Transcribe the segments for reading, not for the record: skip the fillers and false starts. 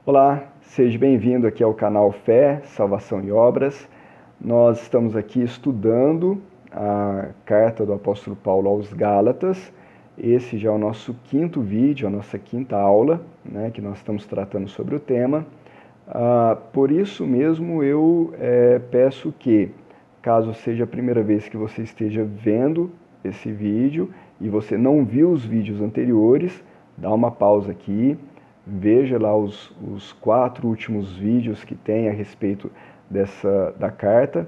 Olá, seja bem-vindo aqui ao canal Fé, Salvação e Obras. Nós estamos aqui estudando a carta do apóstolo Paulo aos Gálatas. Esse já é o nosso quinto vídeo, a nossa quinta aula, que nós estamos tratando sobre o tema. Por isso mesmo eu peço que, caso seja a primeira vez que você esteja vendo esse vídeo e você não viu os vídeos anteriores, dá uma pausa aqui, veja lá os 4 últimos vídeos que tem a respeito da carta,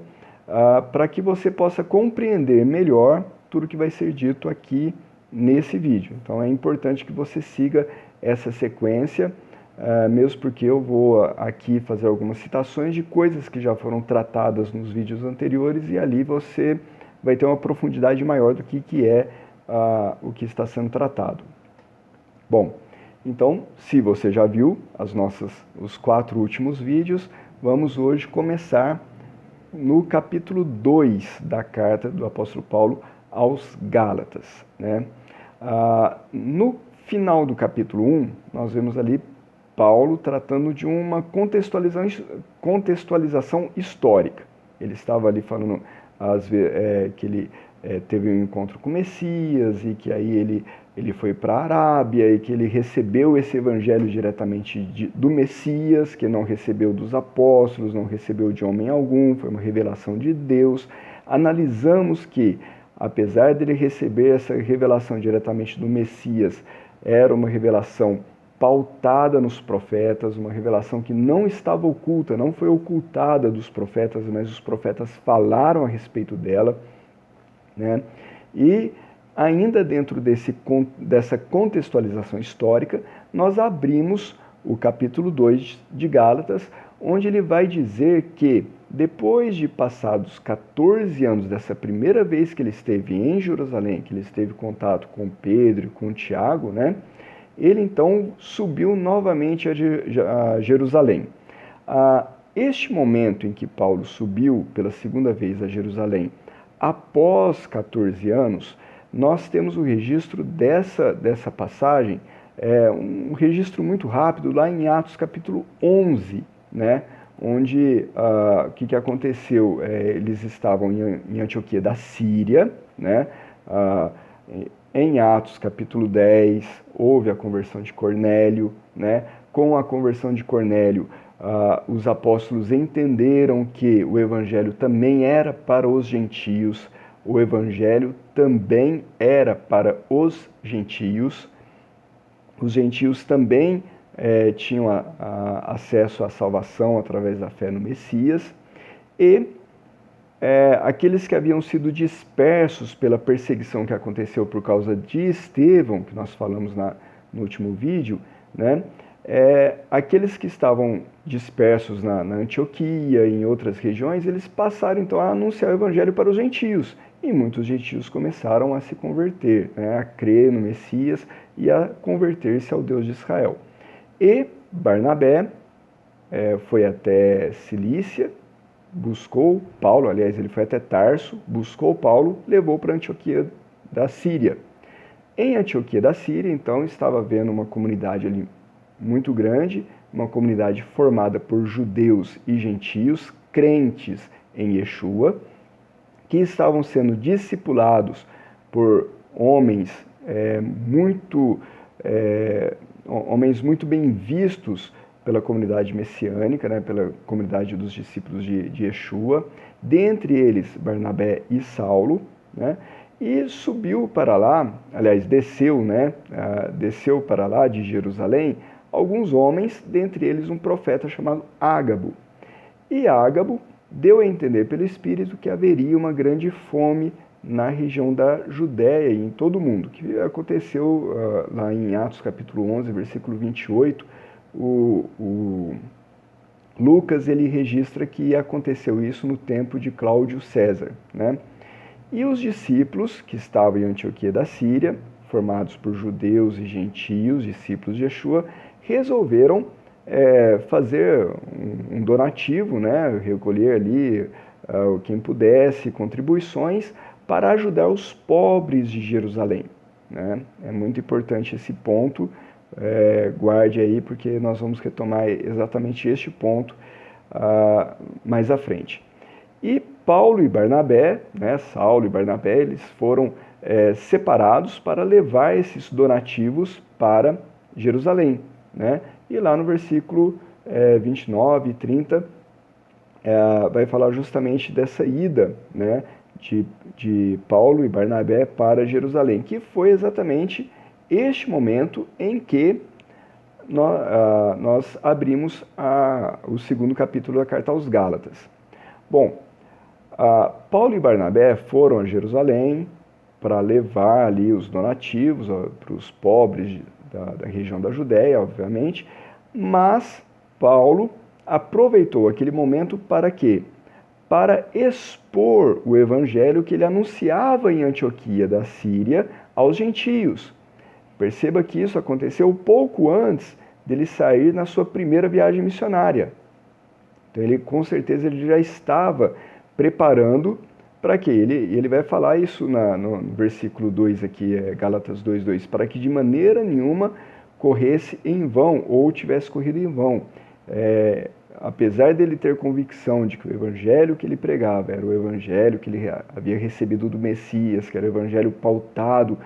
para que você possa compreender melhor tudo que vai ser dito aqui nesse vídeo. Então é importante que você siga essa sequência, mesmo porque eu vou aqui fazer algumas citações de coisas que já foram tratadas nos vídeos anteriores e ali você vai ter uma profundidade maior do que é o que está sendo tratado. Bom, então, se você já viu os 4 últimos vídeos, vamos hoje começar no capítulo 2 da carta do apóstolo Paulo aos Gálatas, no final do capítulo 1, nós vemos ali Paulo tratando de uma contextualização histórica. Ele estava ali falando que ele teve um encontro com o Messias e que aí ele foi para a Arábia e que ele recebeu esse evangelho diretamente do Messias, que não recebeu dos apóstolos, não recebeu de homem algum, foi uma revelação de Deus. Analisamos que, apesar dele receber essa revelação diretamente do Messias, era uma revelação pautada nos profetas, uma revelação que não estava oculta, não foi ocultada dos profetas, mas os profetas falaram a respeito dela, E ainda dentro dessa contextualização histórica, nós abrimos o capítulo 2 de Gálatas, onde ele vai dizer que, depois de passados 14 anos dessa primeira vez que ele esteve em Jerusalém, que ele esteve em contato com Pedro e com Tiago, ele então subiu novamente a Jerusalém. Este momento em que Paulo subiu pela segunda vez a Jerusalém, após 14 anos, nós temos o registro dessa passagem, um registro muito rápido lá em Atos capítulo 11, onde o que aconteceu? Eles estavam em Antioquia da Síria, em Atos capítulo 10, houve a conversão de Cornélio, Com a conversão de Cornélio, os apóstolos entenderam que o evangelho também era para os gentios, o evangelho também era para os gentios também tinham acesso à salvação através da fé no Messias, e aqueles que haviam sido dispersos pela perseguição que aconteceu por causa de Estevão, que nós falamos no último vídeo, aqueles que estavam dispersos na Antioquia e em outras regiões, eles passaram então a anunciar o evangelho para os gentios, e muitos gentios começaram a se converter, a crer no Messias e a converter-se ao Deus de Israel. E Barnabé foi até Cilícia, buscou Paulo, aliás, ele foi até Tarso, buscou Paulo, levou para Antioquia da Síria. Em Antioquia da Síria, então, estava havendo uma comunidade ali muito grande, uma comunidade formada por judeus e gentios, crentes em Yeshua, que estavam sendo discipulados por homens muito bem vistos pela comunidade messiânica, pela comunidade dos discípulos de Yeshua, dentre eles Barnabé e Saulo, e subiu para lá, aliás, desceu para lá de Jerusalém alguns homens, dentre eles um profeta chamado Ágabo. E Ágabo deu a entender pelo Espírito que haveria uma grande fome na região da Judéia e em todo o mundo, que aconteceu lá em Atos capítulo 11, versículo 28, o Lucas ele registra que aconteceu isso no tempo de Cláudio César, E os discípulos que estavam em Antioquia da Síria, formados por judeus e gentios, discípulos de Yeshua, resolveram fazer um donativo, recolher ali quem pudesse, contribuições para ajudar os pobres de Jerusalém. É muito importante esse ponto, guarde aí, porque nós vamos retomar exatamente este ponto mais à frente. E Paulo e Barnabé, né, Saulo e Barnabé, eles foram separados para levar esses donativos para Jerusalém, né? E lá no versículo 29 e 30 vai falar justamente dessa ida, né, de Paulo e Barnabé para Jerusalém, que foi exatamente este momento em que nós abrimos o segundo capítulo da carta aos Gálatas. Bom, Paulo e Barnabé foram a Jerusalém para levar ali os donativos para os pobres da região da Judéia, obviamente, mas Paulo aproveitou aquele momento para quê? Para expor o evangelho que ele anunciava em Antioquia da Síria aos gentios. Perceba que isso aconteceu pouco antes dele sair na sua primeira viagem missionária. Então ele, com certeza, ele já estava preparando para quê? Ele vai falar isso no versículo 2 aqui, Gálatas 2:2, para que de maneira nenhuma corresse em vão ou tivesse corrido em vão. Apesar dele ter convicção de que o evangelho que ele pregava era o evangelho que ele havia recebido do Messias, que era o evangelho pautado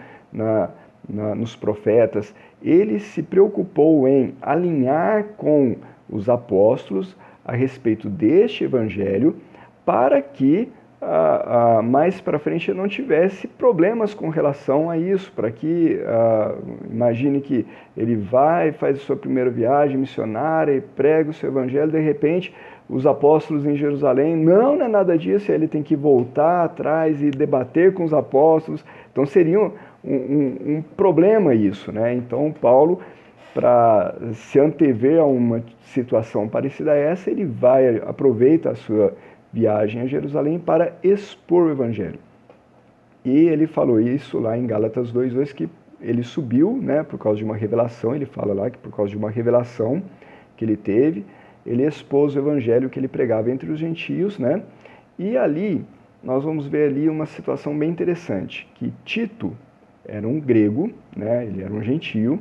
nos profetas, ele se preocupou em alinhar com os apóstolos a respeito deste evangelho para que mais para frente não tivesse problemas com relação a isso, para que, imagine que ele vai, faz a sua primeira viagem missionária e prega o seu evangelho, de repente os apóstolos em Jerusalém, não é nada disso, ele tem que voltar atrás e debater com os apóstolos, então seria um problema isso, né? Então Paulo, para se antever a uma situação parecida a essa, ele aproveita a sua viagem a Jerusalém para expor o evangelho. E ele falou isso lá em Gálatas 2:2, que ele subiu, né, por causa de uma revelação, ele fala lá que por causa de uma revelação que ele teve, ele expôs o evangelho que ele pregava entre os gentios, né? E ali nós vamos ver ali uma situação bem interessante, que Tito era um grego, né, ele era um gentio,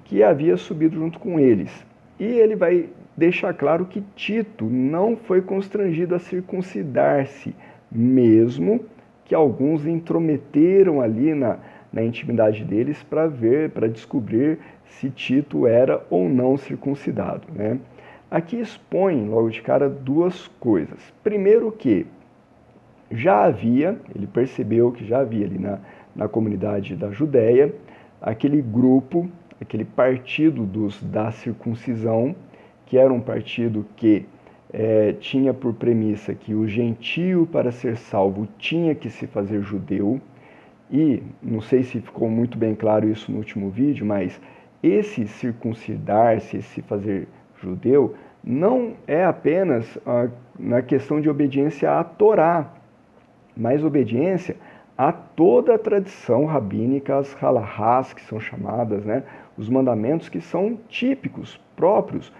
que havia subido junto com eles. E ele vai deixar claro que Tito não foi constrangido a circuncidar-se, mesmo que alguns intrometeram ali na intimidade deles para descobrir se Tito era ou não circuncidado, né? Aqui expõe logo de cara duas coisas. Primeiro que ele percebeu que já havia ali na comunidade da Judéia aquele grupo, aquele partido da circuncisão, que era um partido que tinha por premissa que o gentio, para ser salvo, tinha que se fazer judeu. E não sei se ficou muito bem claro isso no último vídeo, mas esse circuncidar-se, esse fazer judeu, não é apenas na questão de obediência à Torá, mas obediência a toda a tradição rabínica, as halahás, que são chamadas, né, os mandamentos que são típicos, próprios,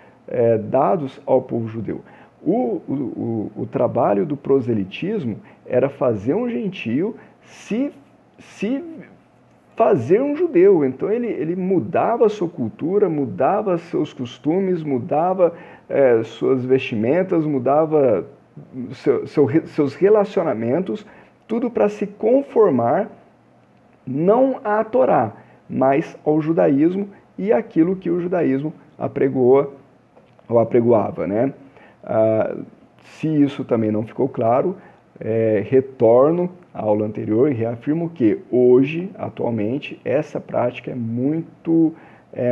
dados ao povo judeu. O trabalho do proselitismo era fazer um gentio se fazer um judeu. Então ele mudava a sua cultura, mudava seus costumes, mudava suas vestimentas, mudava seus relacionamentos, tudo para se conformar não à Torá, mas ao judaísmo e aquilo que o judaísmo apregoava, né? Se isso também não ficou claro, retorno à aula anterior e reafirmo que hoje, atualmente, essa prática é muito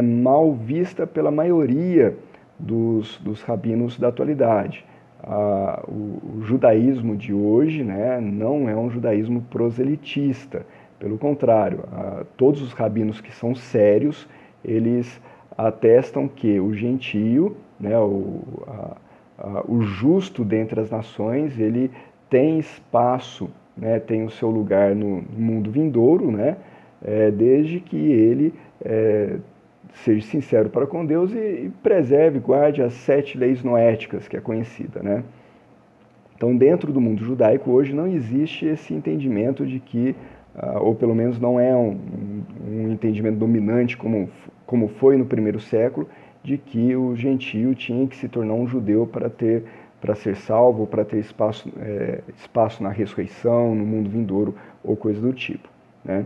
mal vista pela maioria dos rabinos da atualidade. O judaísmo de hoje, né, não é um judaísmo proselitista. Pelo contrário, todos os rabinos que são sérios, eles atestam que o gentio, né, o justo dentre as nações, ele tem espaço, né, tem o seu lugar no mundo vindouro, né, desde que ele seja sincero para com Deus e preserve, guarde as 7 leis noéticas, que é conhecida, né? Então, dentro do mundo judaico, hoje não existe esse entendimento de que ou pelo menos não é um entendimento dominante como foi no primeiro século, de que o gentio tinha que se tornar um judeu para ser salvo, para ter espaço na ressurreição, no mundo vindouro ou coisa do tipo, né?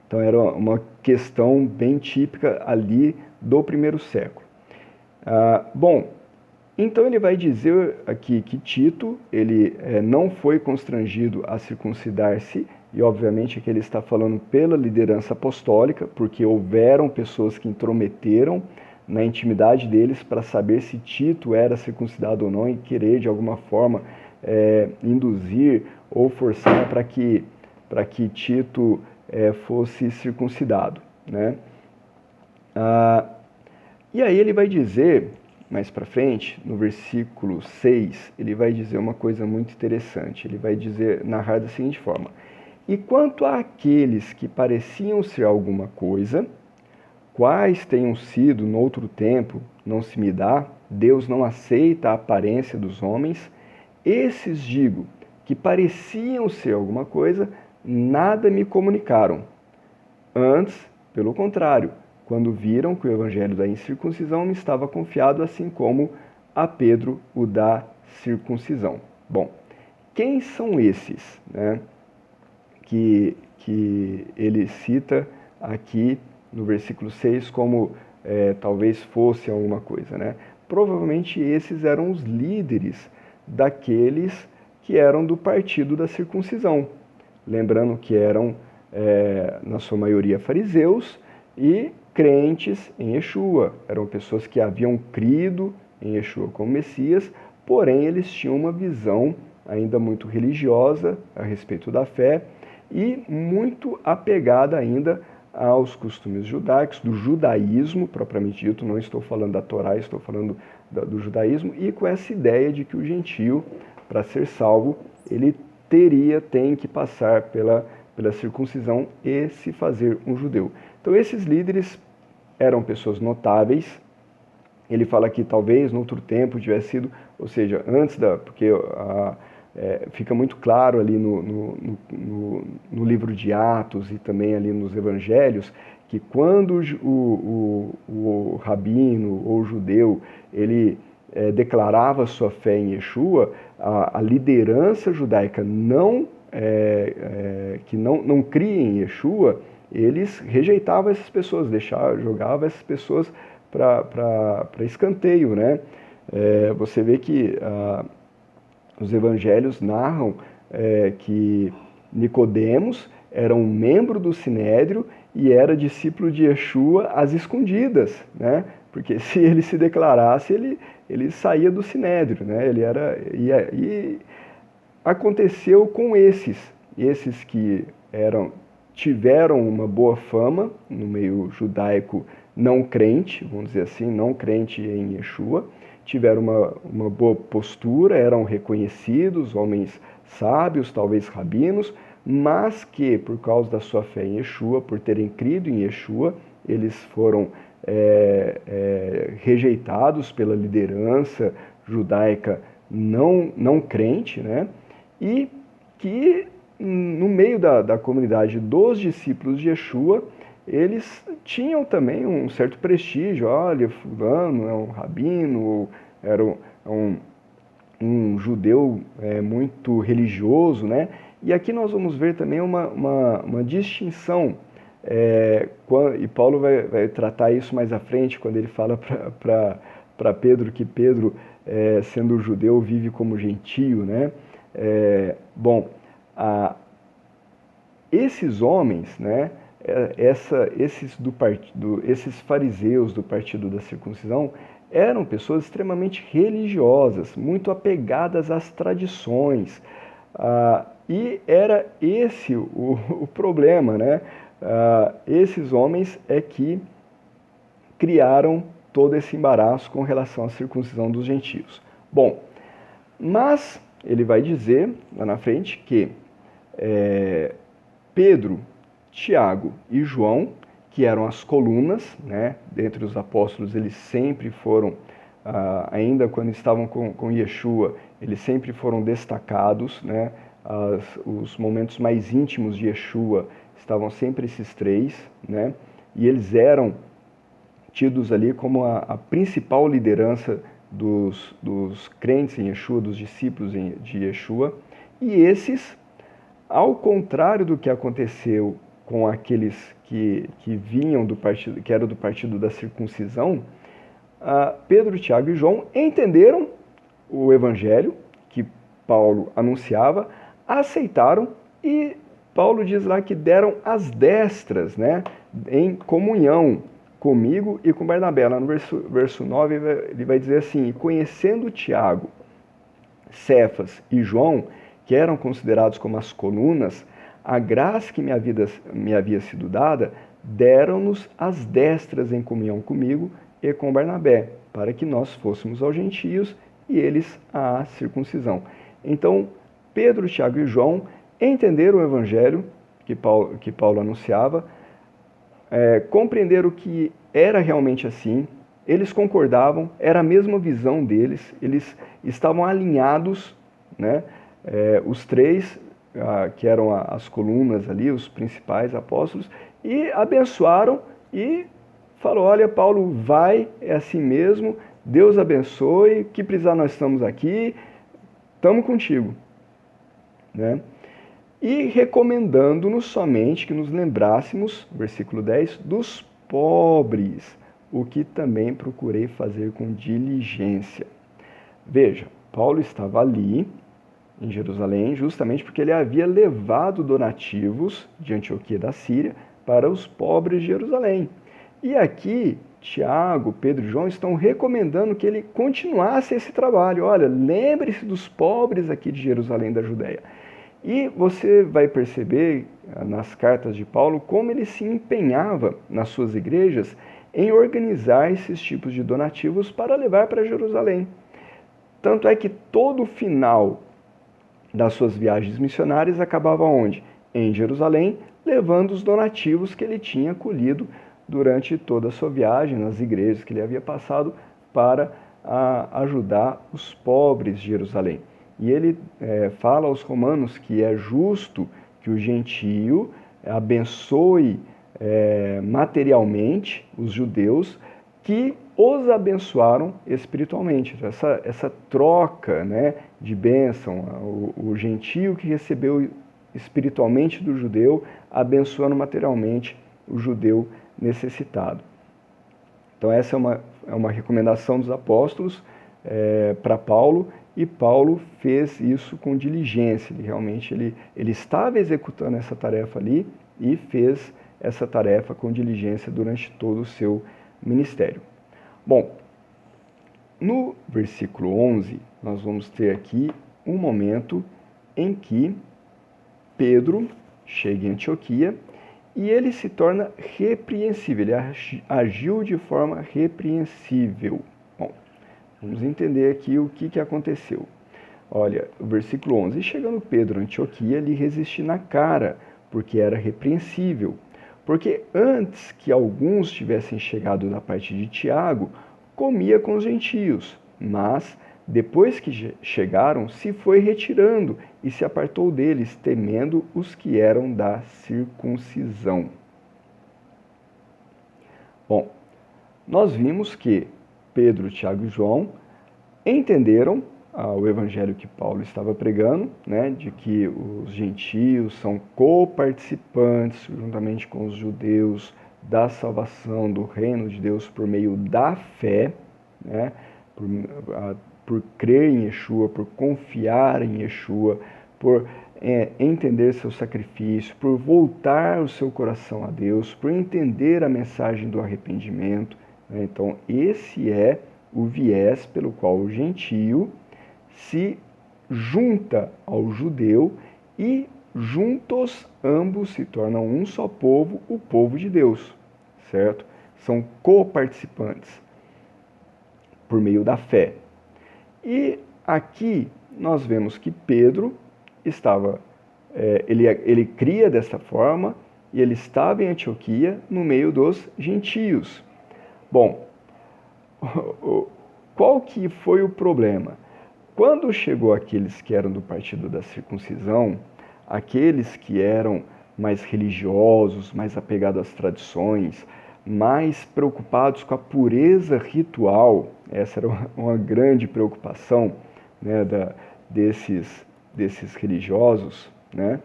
Então era uma questão bem típica ali do primeiro século. Bom, então ele vai dizer aqui que Tito ele não foi constrangido a circuncidar-se, e obviamente que ele está falando pela liderança apostólica, porque houveram pessoas que intrometeram na intimidade deles para saber se Tito era circuncidado ou não e querer de alguma forma induzir ou forçar para que Tito fosse circuncidado, né? E aí ele vai dizer, mais para frente, no versículo 6, ele vai dizer uma coisa muito interessante. Ele vai narrar da seguinte forma: e quanto àqueles que pareciam ser alguma coisa, quais tenham sido noutro tempo, não se me dá, Deus não aceita a aparência dos homens, esses digo, que pareciam ser alguma coisa, nada me comunicaram. Antes, pelo contrário, quando viram que o evangelho da incircuncisão me estava confiado, assim como a Pedro o da circuncisão. Bom, quem são esses, né, que ele cita aqui no versículo 6 como talvez fosse alguma coisa, né? Provavelmente esses eram os líderes daqueles que eram do partido da circuncisão. Lembrando que eram, na sua maioria, fariseus e crentes em Yeshua. Eram pessoas que haviam crido em Yeshua como Messias, porém eles tinham uma visão ainda muito religiosa a respeito da fé e muito apegada ainda aos costumes judaicos, do judaísmo propriamente dito. Não estou falando da Torá, estou falando do judaísmo, e com essa ideia de que o gentio, para ser salvo, ele tem que passar pela circuncisão e se fazer um judeu. Então esses líderes eram pessoas notáveis. Ele fala que talvez no outro tempo tivesse sido, ou seja, porque fica muito claro ali no livro de Atos e também ali nos Evangelhos, que quando o rabino ou o judeu, ele declarava sua fé em Yeshua, a liderança judaica que não cria em Yeshua, eles rejeitavam essas pessoas, jogavam essas pessoas para escanteio, né? Você vê que os evangelhos narram que Nicodemos era um membro do Sinédrio e era discípulo de Yeshua às escondidas, né? Porque se ele se declarasse, ele saía do Sinédrio, né? E aconteceu com esses que tiveram uma boa fama no meio judaico não crente, vamos dizer assim, não crente em Yeshua, tiveram uma boa postura, eram reconhecidos, homens sábios, talvez rabinos, mas que, por causa da sua fé em Yeshua, por terem crido em Yeshua, eles foram rejeitados pela liderança judaica não crente, né? E que no meio da comunidade dos discípulos de Yeshua, eles tinham também um certo prestígio. Olha, fulano é um rabino, era um judeu muito religioso, né? E aqui nós vamos ver também uma distinção, e Paulo vai tratar isso mais à frente, quando ele fala para Pedro que Pedro, sendo judeu, vive como gentio, né? Esses homens, né, esses fariseus do partido da circuncisão, eram pessoas extremamente religiosas, muito apegadas às tradições. E era esse o problema, né? Esses homens que criaram todo esse embaraço com relação à circuncisão dos gentios. Bom, mas ele vai dizer lá na frente que Pedro, Tiago e João, que eram as colunas, né, dentre os apóstolos, eles sempre foram, ainda quando estavam com Yeshua, eles sempre foram destacados, né, os momentos mais íntimos de Yeshua estavam sempre esses três, né? E eles eram tidos ali como a principal liderança dos crentes em Yeshua, dos discípulos de Yeshua. E esses, ao contrário do que aconteceu com aqueles que vinham do partido, que era do partido da circuncisão, Pedro, Tiago e João entenderam o evangelho que Paulo anunciava, aceitaram e Paulo diz lá que deram as destras, né, em comunhão comigo e com Barnabé. Lá no verso 9 ele vai dizer assim: conhecendo Tiago, Cefas e João, que eram considerados como as colunas, a graça que me havia sido dada, deram-nos as destras em comunhão comigo e com Barnabé, para que nós fôssemos aos gentios e eles à circuncisão. Então, Pedro, Tiago e João entenderam o evangelho que Paulo anunciava, compreenderam que era realmente assim, eles concordavam, era a mesma visão deles, eles estavam alinhados, né? Os três, que eram as colunas ali, os principais apóstolos, e abençoaram e falou: olha, Paulo, vai, é assim mesmo, Deus abençoe, que precisar nós estamos aqui, estamos contigo, né? E recomendando-nos somente que nos lembrássemos, versículo 10, dos pobres, o que também procurei fazer com diligência. Veja, Paulo estava ali, em Jerusalém, justamente porque ele havia levado donativos de Antioquia da Síria para os pobres de Jerusalém. E aqui, Tiago, Pedro e João estão recomendando que ele continuasse esse trabalho. Olha, lembre-se dos pobres aqui de Jerusalém da Judéia. E você vai perceber nas cartas de Paulo como ele se empenhava nas suas igrejas em organizar esses tipos de donativos para levar para Jerusalém. Tanto é que todo o final das suas viagens missionárias acabava onde? Em Jerusalém, levando os donativos que ele tinha colhido durante toda a sua viagem, nas igrejas que ele havia passado, para ajudar os pobres de Jerusalém. E ele fala aos romanos que é justo que o gentio abençoe materialmente os judeus que os abençoaram espiritualmente. Essa troca, né, de bênção, o gentio que recebeu espiritualmente do judeu, abençoando materialmente o judeu necessitado. Então essa é uma recomendação dos apóstolos para Paulo, e Paulo fez isso com diligência. Ele estava executando essa tarefa ali e fez essa tarefa com diligência durante todo o seu ministério. Bom, no versículo 11, nós vamos ter aqui um momento em que Pedro chega em Antioquia e ele se torna repreensível, ele agiu de forma repreensível. Bom, vamos entender aqui o que aconteceu. Olha, o versículo 11, chegando Pedro a Antioquia, lhe resiste na cara, porque era repreensível. Porque antes que alguns tivessem chegado da parte de Tiago, comia com os gentios, mas depois que chegaram, se foi retirando e se apartou deles, temendo os que eram da circuncisão. Bom, nós vimos que Pedro, Tiago e João entenderam o evangelho que Paulo estava pregando, né, de que os gentios são coparticipantes, juntamente com os judeus, da salvação do reino de Deus por meio da fé, né, por crer em Yeshua, por confiar em Yeshua, por entender seu sacrifício, por voltar o seu coração a Deus, por entender a mensagem do arrependimento. Né? Então, esse é o viés pelo qual o gentio se junta ao judeu e juntos ambos se tornam um só povo, o povo de Deus, certo? São coparticipantes por meio da fé. E aqui nós vemos que Pedro estava, ele cria dessa forma e ele estava em Antioquia no meio dos gentios. Bom, qual que foi o problema? Quando chegou aqueles que eram do partido da circuncisão, aqueles que eram mais religiosos, mais apegados às tradições, mais preocupados com a pureza ritual, essa era uma grande preocupação, né, desses religiosos, né,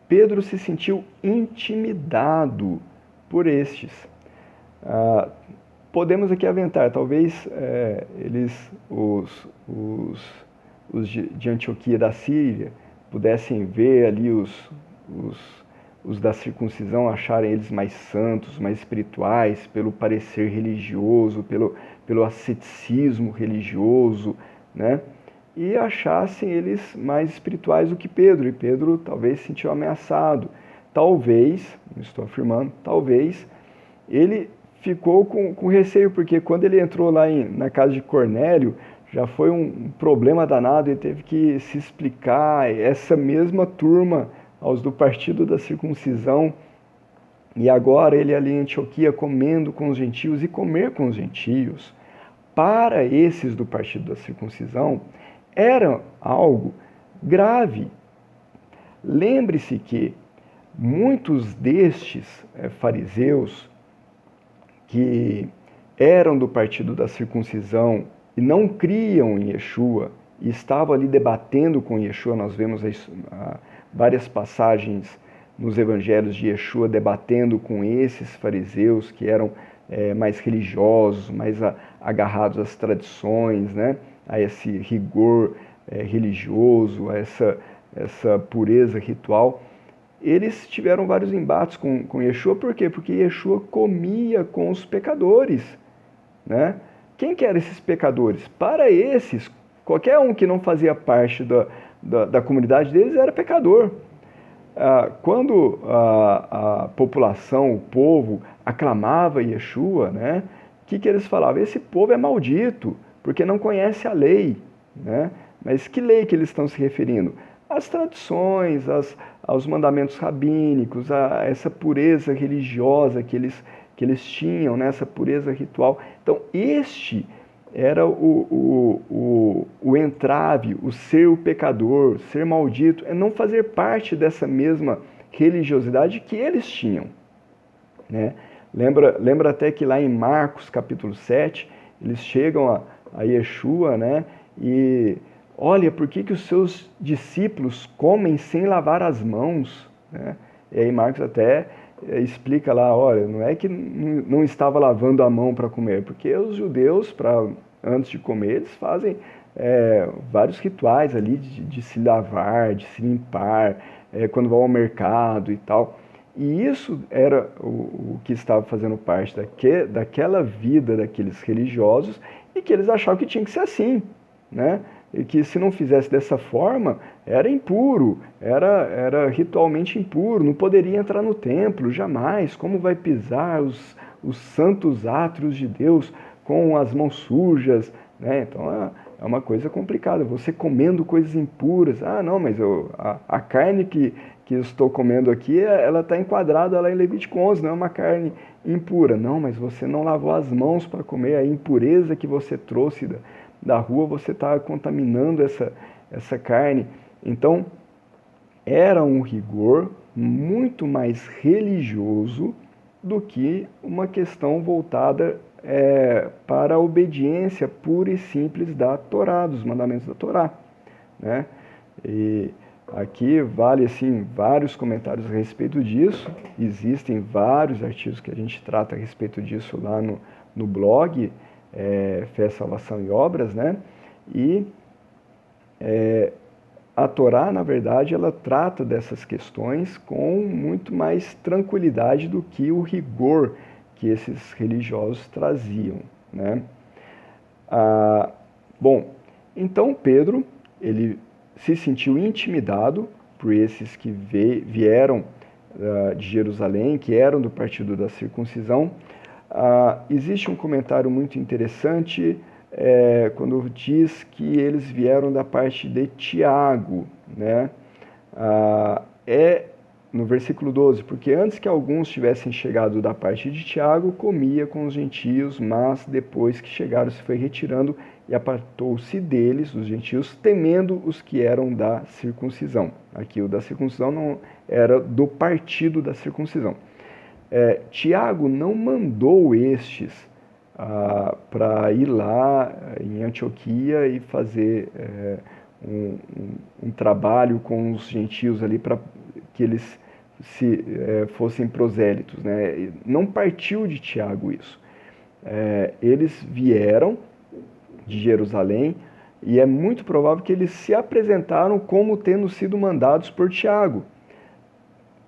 Pedro se sentiu intimidado por estes. Podemos aqui aventar, talvez os de Antioquia da Síria pudessem ver ali os da circuncisão, acharem eles mais santos, mais espirituais, pelo parecer religioso, pelo asceticismo religioso, né? E achassem eles mais espirituais do que Pedro, e Pedro talvez se sentiu ameaçado. Talvez, não estou afirmando, talvez ele ficou com receio, porque quando ele entrou lá na casa de Cornélio, já foi um problema danado, ele teve que se explicar, essa mesma turma, aos do partido da circuncisão, e agora ele ali em Antioquia comendo com os gentios, e comer com os gentios, para esses do partido da circuncisão, era algo grave. Lembre-se que muitos destes fariseus que eram do partido da circuncisão e não criam em Yeshua e estavam ali debatendo com Yeshua, nós vemos várias passagens nos evangelhos de Yeshua debatendo com esses fariseus que eram mais religiosos, mais agarrados às tradições, né? A esse rigor religioso, a essa pureza ritual. Eles tiveram vários embates com Yeshua, por quê? Porque Yeshua comia com os pecadores, né? Quem que eram esses pecadores? Para esses, qualquer um que não fazia parte da comunidade deles era pecador. Quando a população, o povo, aclamava Yeshua, né? O que eles falavam? Esse povo é maldito, porque não conhece a lei, né? Mas que lei que eles estão se referindo? As tradições, aos mandamentos rabínicos, a essa pureza religiosa que eles tinham, né? Essa pureza ritual. Então, este era o entrave, o ser o pecador, ser maldito, é não fazer parte dessa mesma religiosidade que eles tinham, né? Lembra até que lá em Marcos capítulo 7, eles chegam a Yeshua, né? E olha, por que os seus discípulos comem sem lavar as mãos, né? E aí Marcos até explica lá, olha, não é que não estava lavando a mão para comer, porque os judeus, antes de comer, eles fazem vários rituais ali de se lavar, de se limpar, quando vão ao mercado e tal. E isso era o que estava fazendo parte daquela vida daqueles religiosos e que eles achavam que tinha que ser assim, né? E que se não fizesse dessa forma, era impuro, era ritualmente impuro, não poderia entrar no templo, jamais. Como vai pisar os santos átrios de Deus com as mãos sujas, né? Então é uma coisa complicada, você comendo coisas impuras. Ah, não, mas a carne que eu estou comendo aqui, ela está enquadrada lá em Levítico 11, não é uma carne impura. Não, mas você não lavou as mãos para comer, a impureza que você trouxe da rua, você está contaminando essa carne. Então, era um rigor muito mais religioso do que uma questão voltada para a obediência pura e simples da Torá, dos mandamentos da Torá, né? E aqui vale assim vários comentários a respeito disso. Existem vários artigos que a gente trata a respeito disso lá no blog Fé, Salvação e Obras, né? E a Torá, na verdade, ela trata dessas questões com muito mais tranquilidade do que o rigor que esses religiosos traziam, né? Bom, então Pedro, ele se sentiu intimidado por esses que vieram de Jerusalém, que eram do partido da circuncisão. Existe um comentário muito interessante quando diz que eles vieram da parte de Tiago, né? É no versículo 12, porque antes que alguns tivessem chegado da parte de Tiago, comia com os gentios, mas depois que chegaram se foi retirando e apartou-se deles, os gentios, temendo os que eram da circuncisão. Aqui o da circuncisão não era do partido da circuncisão. Tiago não mandou estes para ir lá em Antioquia e fazer um trabalho com os gentios ali para que eles fossem prosélitos, né? Não partiu de Tiago isso. Eles vieram de Jerusalém e é muito provável que eles se apresentaram como tendo sido mandados por Tiago.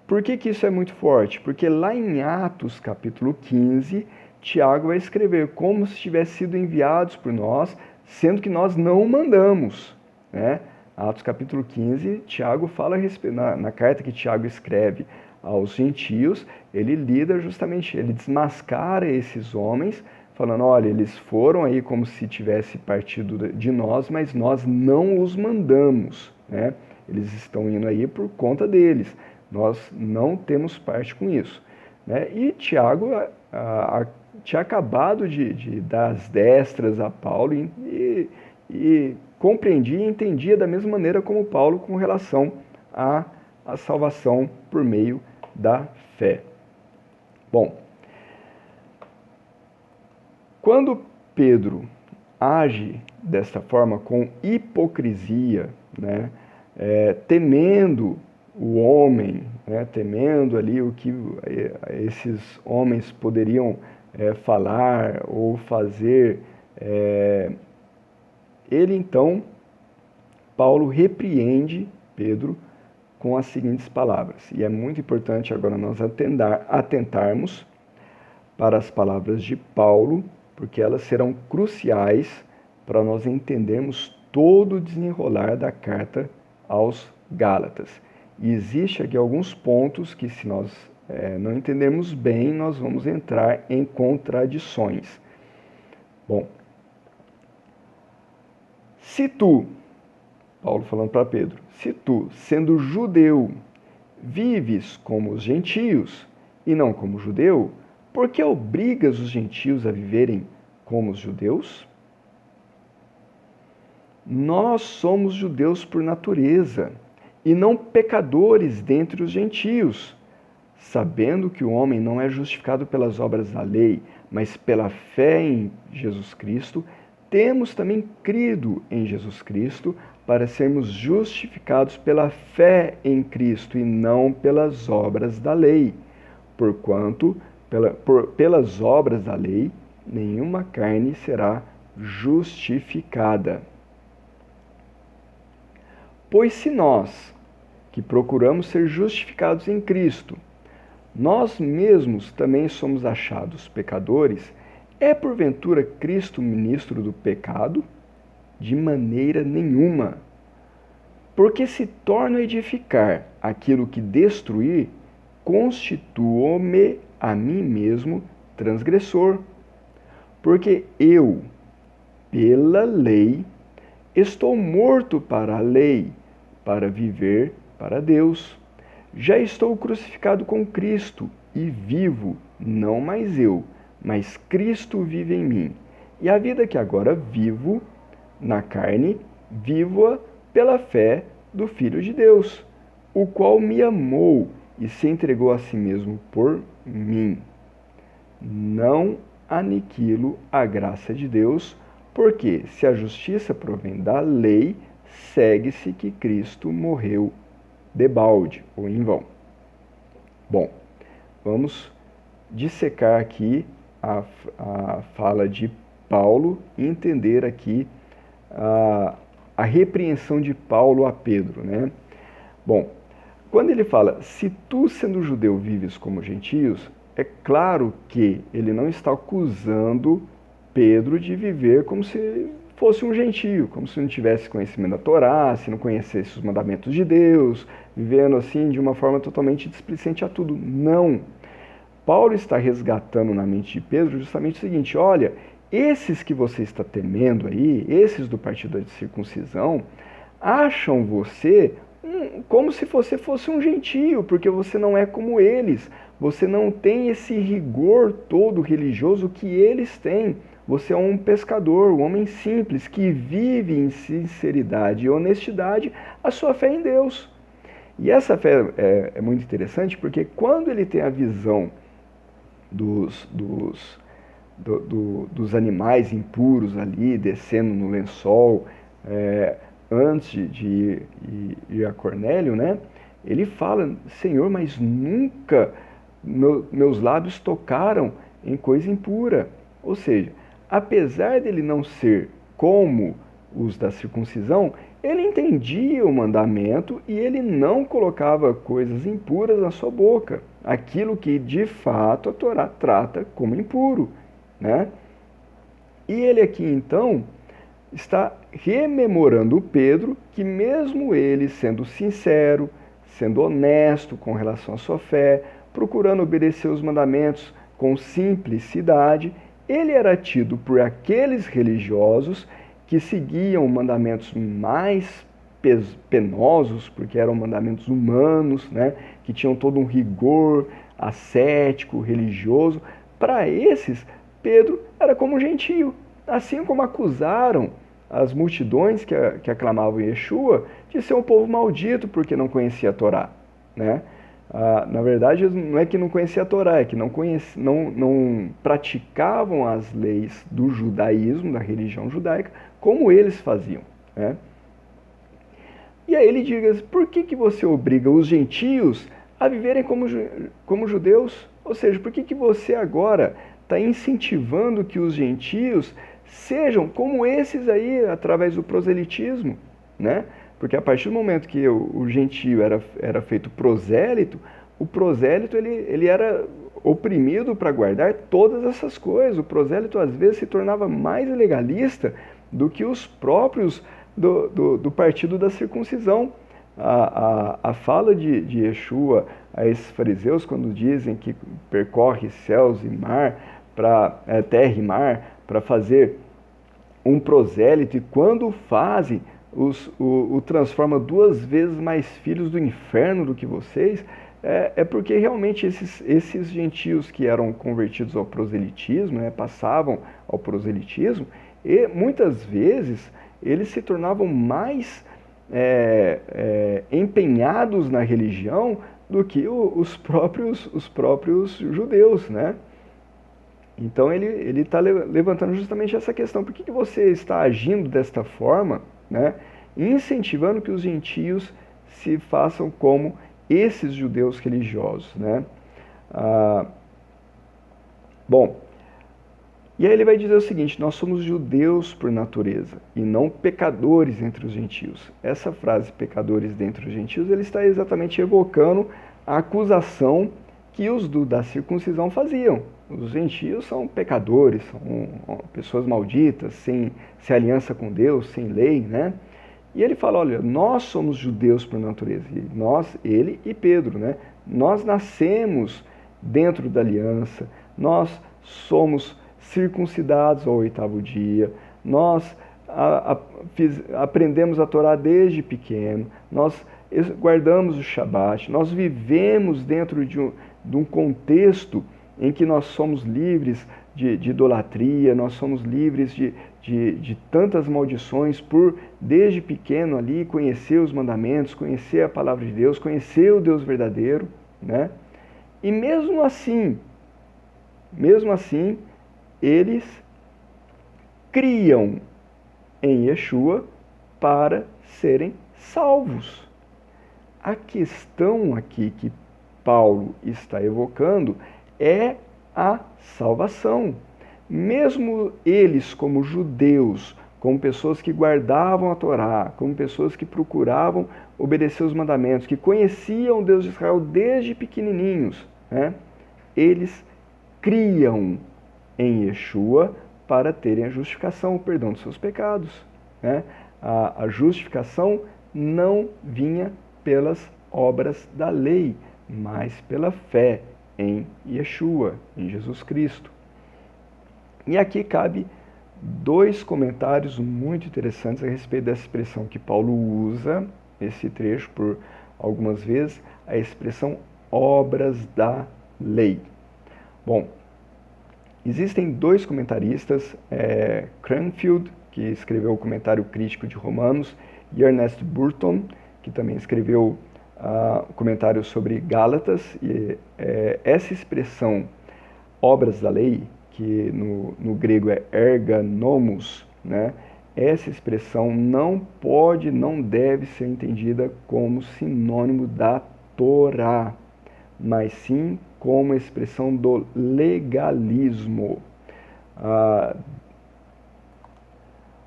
Por que isso é muito forte? Porque lá em Atos capítulo 15, Tiago vai escrever como se tivessem sido enviados por nós, sendo que nós não mandamos, né? Atos capítulo 15, Tiago fala na carta que Tiago escreve aos gentios, ele lida justamente, ele desmascara esses homens, falando, olha, eles foram aí como se tivesse partido de nós, mas nós não os mandamos, né? Eles estão indo aí por conta deles. Nós não temos parte com isso, né? E Tiago tinha acabado de dar as destras a Paulo e compreendia e entendia da mesma maneira como Paulo com relação à salvação por meio da fé. Bom, quando Pedro age desta forma, com hipocrisia, né, temendo o homem, né, temendo ali o que esses homens poderiam falar ou fazer, ele então, Paulo repreende Pedro com as seguintes palavras. E é muito importante agora nós atentarmos para as palavras de Paulo, porque elas serão cruciais para nós entendermos todo o desenrolar da carta aos Gálatas. E existe aqui alguns pontos que, se nós não entendermos bem, nós vamos entrar em contradições. Bom, se tu, Paulo falando para Pedro, se tu, sendo judeu, vives como os gentios e não como judeu, por que obrigas os gentios a viverem como os judeus? Nós somos judeus por natureza, e não pecadores dentre os gentios, sabendo que o homem não é justificado pelas obras da lei, mas pela fé em Jesus Cristo, temos também crido em Jesus Cristo para sermos justificados pela fé em Cristo e não pelas obras da lei. Porquanto, pelas obras da lei, nenhuma carne será justificada. Pois se nós, que procuramos ser justificados em Cristo, nós mesmos também somos achados pecadores, é porventura Cristo ministro do pecado? De maneira nenhuma. Porque se torno a edificar aquilo que destruir, constituo-me a mim mesmo transgressor. Porque eu, pela lei, estou morto para a lei, para viver para Deus. Já estou crucificado com Cristo e vivo, não mais eu, mas Cristo vive em mim. E a vida que agora vivo na carne, vivo-a pela fé do Filho de Deus, o qual me amou e se entregou a si mesmo por mim. Não aniquilo a graça de Deus, porque se a justiça provém da lei, segue-se que Cristo morreu debalde ou em vão. Bom, vamos dissecar aqui a fala de Paulo e entender aqui a repreensão de Paulo a Pedro, né? Bom, quando ele fala, se tu sendo judeu vives como gentios, é claro que ele não está acusando Pedro de viver como se fosse um gentio, como se não tivesse conhecimento da Torá, se não conhecesse os mandamentos de Deus, vivendo assim de uma forma totalmente displicente a tudo. Não. Paulo está resgatando na mente de Pedro justamente o seguinte, olha, esses que você está temendo aí, esses do partido da circuncisão, acham você como se você fosse um gentio, porque você não é como eles. Você não tem esse rigor todo religioso que eles têm. Você é um pescador, um homem simples, que vive em sinceridade e honestidade a sua fé em Deus. E essa fé é muito interessante porque quando ele tem a visão dos animais impuros ali descendo no lençol, antes de ir a Cornélio, né? Ele fala, Senhor, mas nunca meus lábios tocaram em coisa impura. Ou seja, apesar dele não ser como os da circuncisão, ele entendia o mandamento e ele não colocava coisas impuras na sua boca, aquilo que de fato a Torá trata como impuro, né? E ele aqui então está rememorando o Pedro que mesmo ele sendo sincero, sendo honesto com relação à sua fé, procurando obedecer os mandamentos com simplicidade, ele era tido por aqueles religiosos que seguiam mandamentos mais penosos, porque eram mandamentos humanos, né, que tinham todo um rigor ascético, religioso. Para esses, Pedro era como um gentio, assim como acusaram as multidões que aclamavam Yeshua de ser um povo maldito porque não conhecia a Torá, né? Na verdade, não é que não conhecia a Torá, é que não praticavam as leis do judaísmo, da religião judaica, como eles faziam, né? E aí ele diz, por que você obriga os gentios a viverem como judeus? Ou seja, por que você agora está incentivando que os gentios sejam como esses aí, através do proselitismo, né? Porque a partir do momento que o gentio era feito prosélito, o prosélito ele era oprimido para guardar todas essas coisas. O prosélito às vezes se tornava mais legalista do que os próprios do partido da circuncisão. A fala de Yeshua a esses fariseus, quando dizem que percorre céus e mar, terra e mar, para fazer um prosélito, e quando fazem, o transforma 2 vezes mais filhos do inferno do que vocês, porque realmente esses gentios que eram convertidos ao proselitismo, né, passavam ao proselitismo, e muitas vezes eles se tornavam mais empenhados na religião do que os próprios judeus, né? Então ele está levantando justamente essa questão. Por que você está agindo desta forma, né? Incentivando que os gentios se façam como esses judeus religiosos, né? Bom, e aí ele vai dizer o seguinte, nós somos judeus por natureza e não pecadores entre os gentios. Essa frase, pecadores dentre os gentios, ele está exatamente evocando a acusação que os da circuncisão faziam. Os gentios são pecadores, são pessoas malditas, sem aliança com Deus, sem lei, né? E ele fala, olha, nós somos judeus por natureza, e nós, ele e Pedro, né? Nós nascemos dentro da aliança, nós somos circuncidados ao 8º dia, nós aprendemos a Torá desde pequeno, nós guardamos o Shabat, nós vivemos dentro de um contexto em que nós somos livres de idolatria, nós somos livres de tantas maldições por, desde pequeno ali, conhecer os mandamentos, conhecer a palavra de Deus, conhecer o Deus verdadeiro, né? E mesmo assim, eles criam em Yeshua para serem salvos. A questão aqui que Paulo está evocando é a salvação. Mesmo eles, como judeus, como pessoas que guardavam a Torá, como pessoas que procuravam obedecer os mandamentos, que conheciam o Deus de Israel desde pequenininhos, né? Eles criam em Yeshua para terem a justificação, o perdão dos seus pecados, né? A justificação não vinha pelas obras da lei, mas pela fé em Yeshua, em Jesus Cristo. E aqui cabe 2 comentários muito interessantes a respeito dessa expressão que Paulo usa, esse trecho por algumas vezes, a expressão obras da lei. Bom, existem dois comentaristas, Cranfield, que escreveu o comentário crítico de Romanos, e Ernest Burton, que também escreveu o comentário sobre Gálatas. E essa expressão obras da lei, que no grego é erga nomos, né? Essa expressão não pode, não deve ser entendida como sinônimo da Torá, mas sim como expressão do legalismo.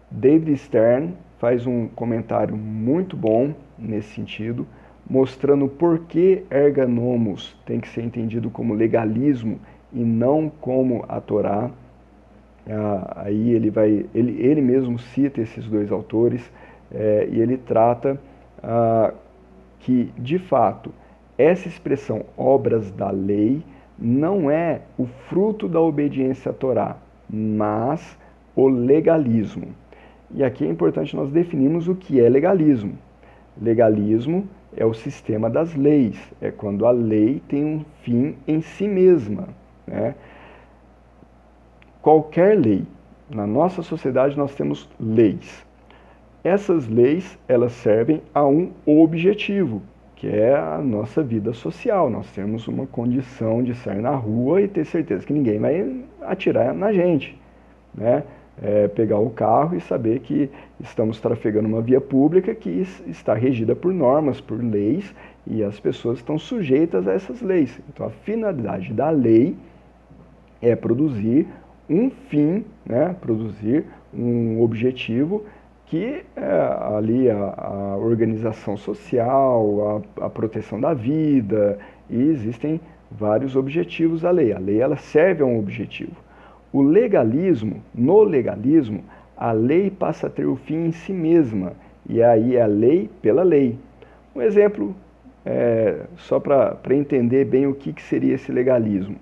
David Stern faz um comentário muito bom nesse sentido, mostrando por que erga nomos tem que ser entendido como legalismo e não como a Torá. Aí ele mesmo cita esses dois autores, e ele trata que, de fato, essa expressão obras da lei não é o fruto da obediência à Torá, mas o legalismo. E aqui é importante nós definirmos o que é legalismo. Legalismo é o sistema das leis, é quando a lei tem um fim em si mesma, né? Qualquer lei. Na nossa sociedade nós temos leis. Essas leis, elas servem a um objetivo, que é a nossa vida social. Nós temos uma condição de sair na rua e ter certeza que ninguém vai atirar na gente, né? Pegar o carro e saber que estamos trafegando uma via pública que está regida por normas, por leis, e as pessoas estão sujeitas a essas leis. Então a finalidade da lei é produzir um fim, né? Produzir um objetivo que ali a organização social, a proteção da vida, e existem vários objetivos da lei. A lei ela serve a um objetivo. No legalismo, a lei passa a ter o fim em si mesma, e aí é a lei pela lei. Um exemplo, só para entender bem o que seria esse legalismo,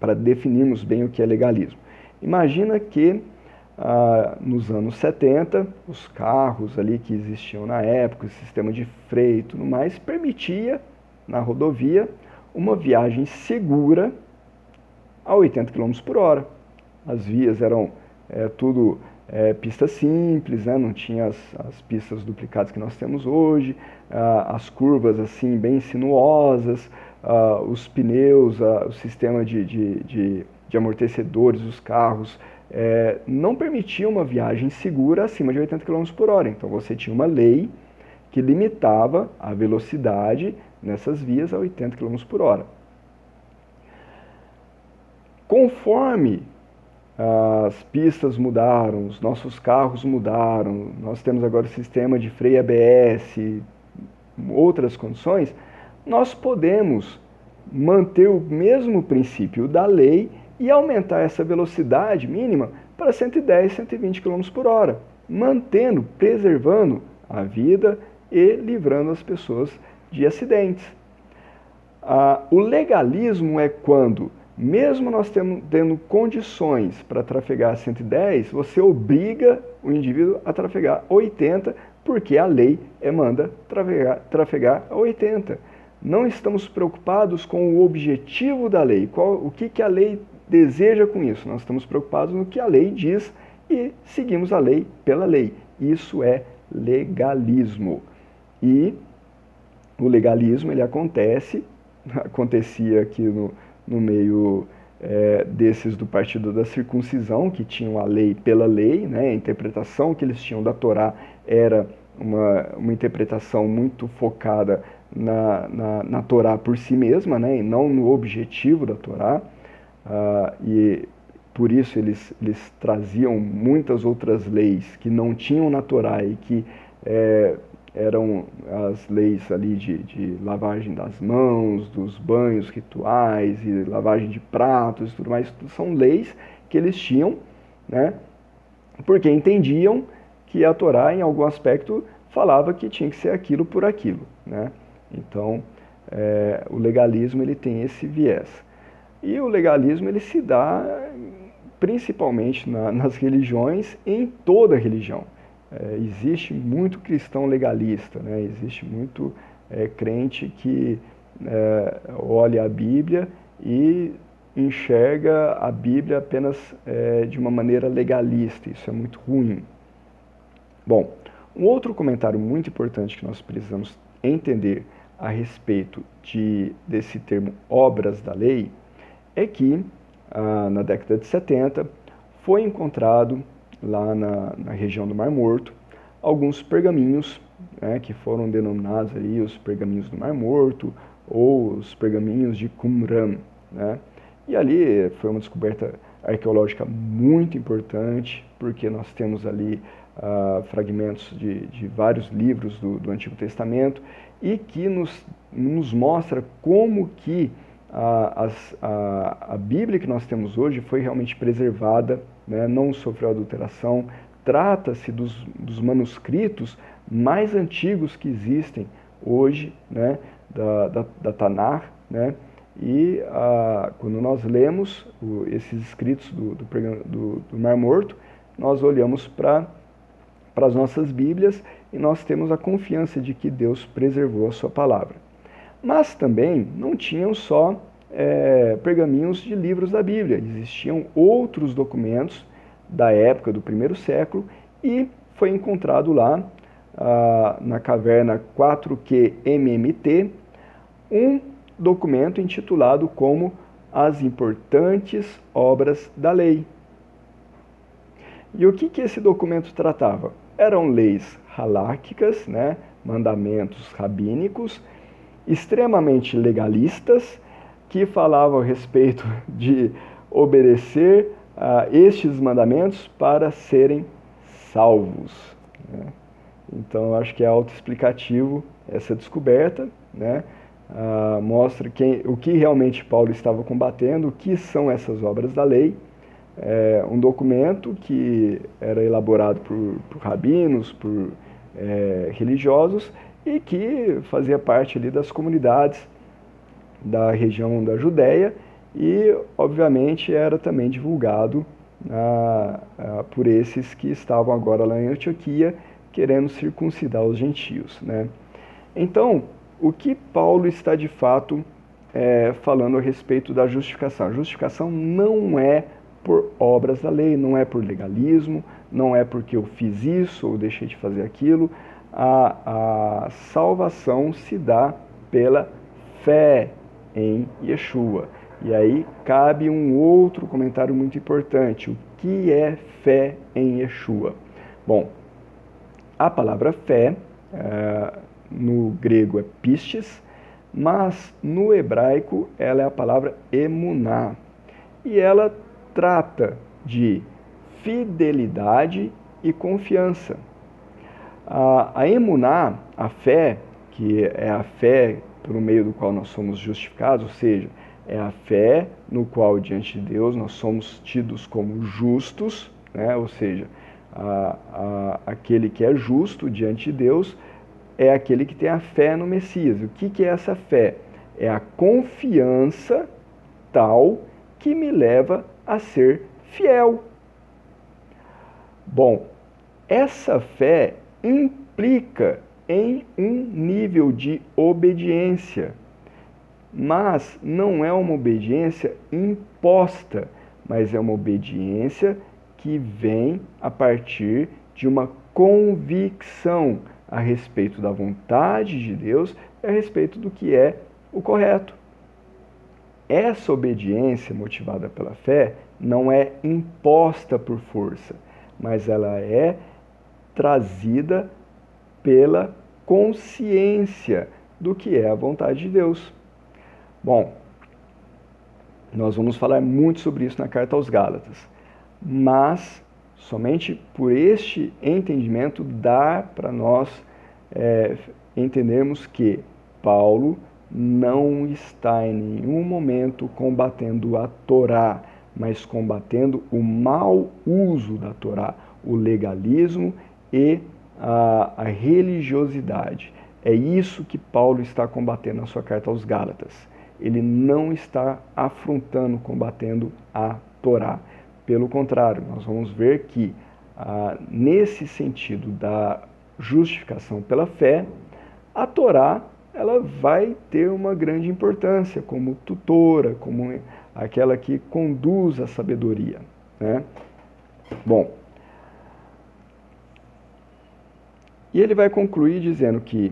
para definirmos bem o que é legalismo. Imagina que nos anos 70, os carros ali que existiam na época, o sistema de freio e tudo mais, permitia na rodovia uma viagem segura a 80 km por hora. As vias eram tudo pista simples, né? Não tinha as pistas duplicadas que nós temos hoje, as curvas assim bem sinuosas, os pneus, o sistema de amortecedores dos carros não permitia uma viagem segura acima de 80 km por hora. Então você tinha uma lei que limitava a velocidade nessas vias a 80 km por hora. Conforme as pistas mudaram, os nossos carros mudaram, nós temos agora o sistema de freio ABS, outras condições, nós podemos manter o mesmo princípio da lei e aumentar essa velocidade mínima para 110, 120 km por hora, mantendo, preservando a vida e livrando as pessoas de acidentes. O legalismo é quando, mesmo nós tendo condições para trafegar 110, você obriga o indivíduo a trafegar 80, porque a lei manda trafegar a 80. Não estamos preocupados com o objetivo da lei, o que a lei deseja com isso. Nós estamos preocupados no que a lei diz e seguimos a lei pela lei. Isso é legalismo. E o legalismo ele acontecia aqui no meio desses do Partido da Circuncisão, que tinham a lei pela lei, né? A interpretação que eles tinham da Torá era uma interpretação muito focada na Torá por si mesma, né? E não no objetivo da Torá. E por isso eles traziam muitas outras leis que não tinham na Torá e que eram as leis ali de lavagem das mãos, dos banhos rituais e lavagem de pratos e tudo mais. São leis que eles tinham, né? Porque entendiam que a Torá, em algum aspecto, falava que tinha que ser aquilo por aquilo, né? Então, o legalismo ele tem esse viés. E o legalismo ele se dá principalmente nas religiões, em toda religião. existe muito cristão legalista, né? Existe muito crente que olha a Bíblia e enxerga a Bíblia apenas de uma maneira legalista. Isso é muito ruim. Bom, um outro comentário muito importante que nós precisamos entender a respeito desse termo obras da lei é que na década de 70 foi encontrado lá na região do Mar Morto alguns pergaminhos, né, que foram denominados aí os pergaminhos do Mar Morto ou os pergaminhos de Qumran, né? E ali foi uma descoberta arqueológica muito importante, porque nós temos ali fragmentos de vários livros do Antigo Testamento e que nos mostra como que a Bíblia que nós temos hoje foi realmente preservada, né, não sofreu adulteração. Trata-se dos manuscritos mais antigos que existem hoje, né, da Tanakh, né, e quando nós lemos esses escritos do Mar Morto, nós olhamos para as nossas Bíblias e nós temos a confiança de que Deus preservou a sua palavra. Mas também não tinham só pergaminhos de livros da Bíblia, existiam outros documentos da época do primeiro século e foi encontrado lá na caverna 4QMMT um documento intitulado como As Importantes Obras da Lei. E o que esse documento tratava? Eram leis halásquicas, né, mandamentos rabínicos, extremamente legalistas, que falavam a respeito de obedecer a estes mandamentos para serem salvos, né? Então, eu acho que é autoexplicativo essa descoberta, né? Mostra o que realmente Paulo estava combatendo, o que são essas obras da lei. Um documento que era elaborado por rabinos, por religiosos, e que fazia parte ali das comunidades da região da Judéia e, obviamente, era também divulgado por esses que estavam agora lá em Antioquia, querendo circuncidar os gentios, né? Então, o que Paulo está de fato falando a respeito da justificação? A justificação não é por obras da lei, não é por legalismo, não é porque eu fiz isso ou deixei de fazer aquilo. A salvação se dá pela fé em Yeshua. E aí cabe um outro comentário muito importante. O que é fé em Yeshua? Bom, a palavra fé, no grego é pistis, mas no hebraico ela é a palavra emuná. E ela trata de fidelidade e confiança. A emuná, a fé, que é a fé pelo meio do qual nós somos justificados, ou seja, é a fé no qual diante de Deus nós somos tidos como justos, né? Ou seja, aquele que é justo diante de Deus é aquele que tem a fé no Messias. O que é essa fé? É a confiança tal que me leva a ser fiel. Bom, essa fé implica em um nível de obediência, mas não é uma obediência imposta, mas é uma obediência que vem a partir de uma convicção a respeito da vontade de Deus e a respeito do que é o correto. Essa obediência motivada pela fé não é imposta por força, mas ela é trazida pela consciência do que é a vontade de Deus. Bom, nós vamos falar muito sobre isso na carta aos Gálatas, mas somente por este entendimento dá para nós entendermos que Paulo não está em nenhum momento combatendo a Torá, mas combatendo o mau uso da Torá, o legalismo e a religiosidade. É isso que Paulo está combatendo na sua carta aos Gálatas. Ele não está afrontando, combatendo a Torá. Pelo contrário, nós vamos ver que nesse sentido da justificação pela fé, a Torá ela vai ter uma grande importância como tutora, como aquela que conduz a sabedoria, né? Bom, e ele vai concluir dizendo que,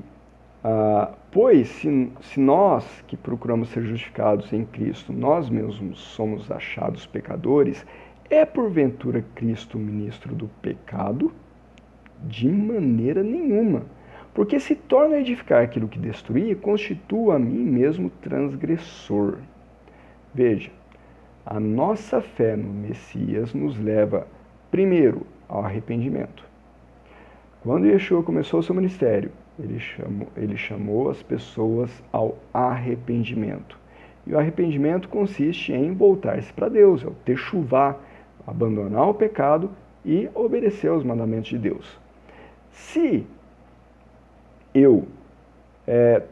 pois se nós que procuramos ser justificados em Cristo, nós mesmos somos achados pecadores, é porventura Cristo ministro do pecado? De maneira nenhuma. Porque se torna a edificar aquilo que destruí, constitua a mim mesmo transgressor. Veja, a nossa fé no Messias nos leva, primeiro, ao arrependimento. Quando Yeshua começou o seu ministério, ele chamou as pessoas ao arrependimento. E o arrependimento consiste em voltar-se para Deus, é o techuvá, abandonar o pecado e obedecer aos mandamentos de Deus. Se eu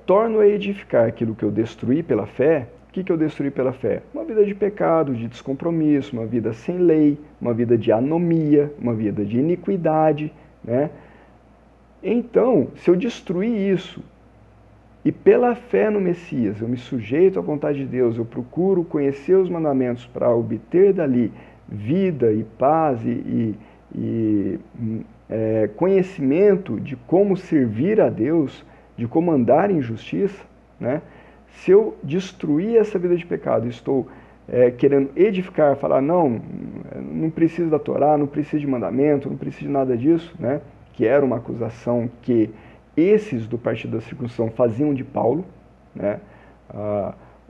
torno a edificar aquilo que eu destruí pela fé, o que eu destruí pela fé? Uma vida de pecado, de descompromisso, uma vida sem lei, uma vida de anomia, uma vida de iniquidade, né? Então, se eu destruir isso e pela fé no Messias eu me sujeito à vontade de Deus, eu procuro conhecer os mandamentos para obter dali vida e paz e conhecimento de como servir a Deus, de como andar em justiça, né? Se eu destruir essa vida de pecado, estou querendo edificar, falar, não preciso da Torá, não preciso de mandamento, não preciso de nada disso, né? Que era uma acusação que esses do partido da circuncisão faziam de Paulo, né?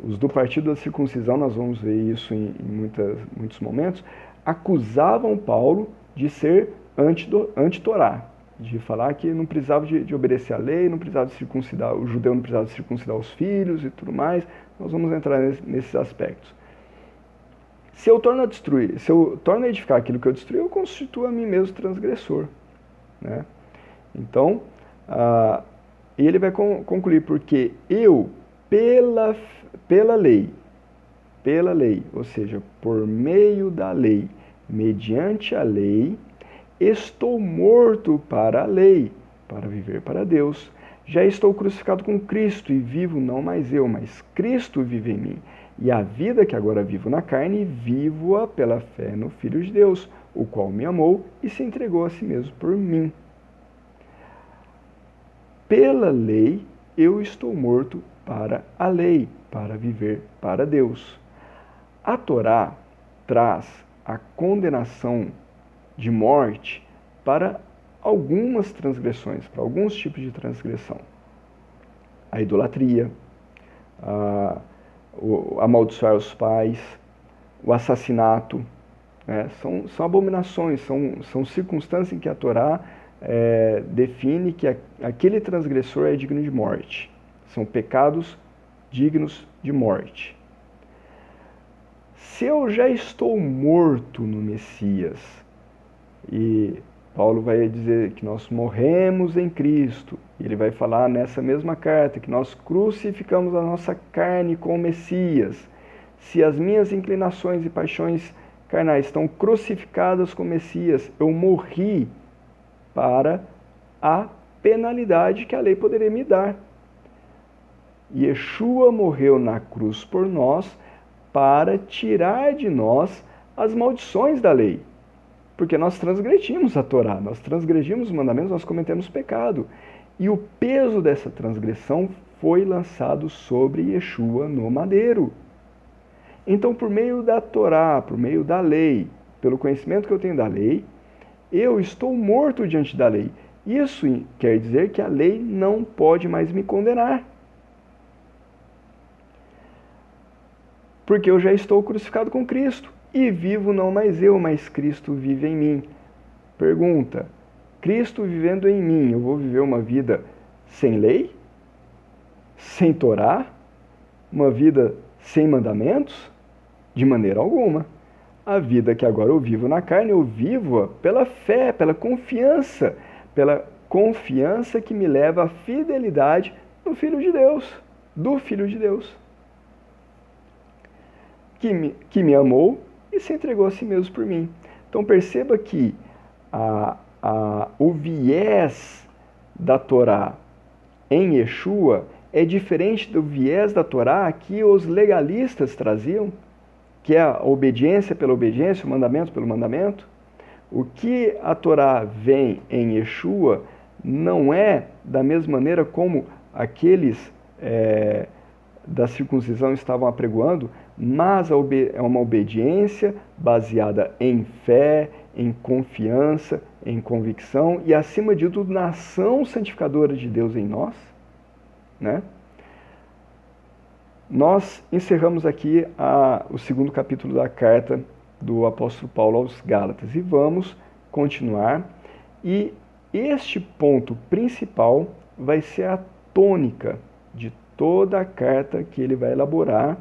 Os do partido da circuncisão, nós vamos ver isso em muitos momentos, acusavam Paulo de ser anti-Torá, de falar que não precisava de obedecer à lei, não precisava de circuncidar, o judeu não precisava de circuncidar os filhos e tudo mais. Nós vamos entrar nesses aspectos. Se eu torno a destruir, se eu torno a edificar aquilo que eu destruí, eu constituo a mim mesmo transgressor, né? Então, e ele vai concluir, porque eu, pela lei, ou seja, por meio da lei, mediante a lei, estou morto para a lei, para viver para Deus. Já estou crucificado com Cristo e vivo não mais eu, mas Cristo vive em mim. E a vida que agora vivo na carne, vivo-a pela fé no Filho de Deus, o qual me amou e se entregou a si mesmo por mim. Pela lei, eu estou morto para a lei, para viver para Deus. A Torá traz a condenação de morte para algumas transgressões, para alguns tipos de transgressão. A idolatria, amaldiçoar os pais, o assassinato, né? São abominações, são circunstâncias em que a Torá define que aquele transgressor é digno de morte. São pecados dignos de morte. Se eu já estou morto no Messias, e Paulo vai dizer que nós morremos em Cristo, e ele vai falar nessa mesma carta que nós crucificamos a nossa carne com o Messias. Se as minhas inclinações e paixões carnais estão crucificadas com o Messias, eu morri para a penalidade que a lei poderia me dar. Yeshua morreu na cruz por nós para tirar de nós as maldições da lei. Porque nós transgredimos a Torá, nós transgredimos os mandamentos, nós cometemos pecado. E o peso dessa transgressão foi lançado sobre Yeshua no madeiro. Então, por meio da Torá, por meio da lei, pelo conhecimento que eu tenho da lei, eu estou morto diante da lei. Isso quer dizer que a lei não pode mais me condenar. Porque eu já estou crucificado com Cristo. E vivo não mais eu, mas Cristo vive em mim. Pergunta: Cristo vivendo em mim, eu vou viver uma vida sem lei? Sem Torá? Uma vida sem mandamentos? De maneira alguma. A vida que agora eu vivo na carne, eu vivo-a pela fé, pela confiança que me leva à fidelidade no Filho de Deus, do Filho de Deus, que me amou e se entregou a si mesmo por mim. Então perceba que o viés da Torá em Yeshua é diferente do viés da Torá que os legalistas traziam, que é a obediência pela obediência, o mandamento pelo mandamento. O que a Torá vem em Yeshua não é da mesma maneira como aqueles da circuncisão estavam apregoando, mas é uma obediência baseada em fé, em confiança, em convicção e, acima de tudo, na ação santificadora de Deus em nós, né? Nós encerramos aqui o segundo capítulo da carta do apóstolo Paulo aos Gálatas e vamos continuar. E este ponto principal vai ser a tônica de toda a carta que ele vai elaborar,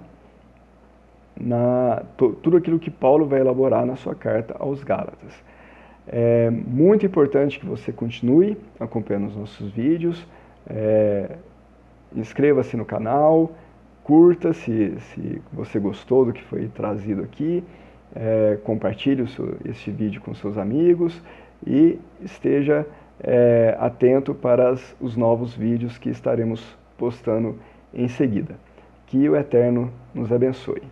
tudo aquilo que Paulo vai elaborar na sua carta aos Gálatas. É muito importante que você continue acompanhando os nossos vídeos, inscreva-se no canal, curta se você gostou do que foi trazido aqui, compartilhe este vídeo com seus amigos e esteja atento para os novos vídeos que estaremos postando em seguida. Que o Eterno nos abençoe.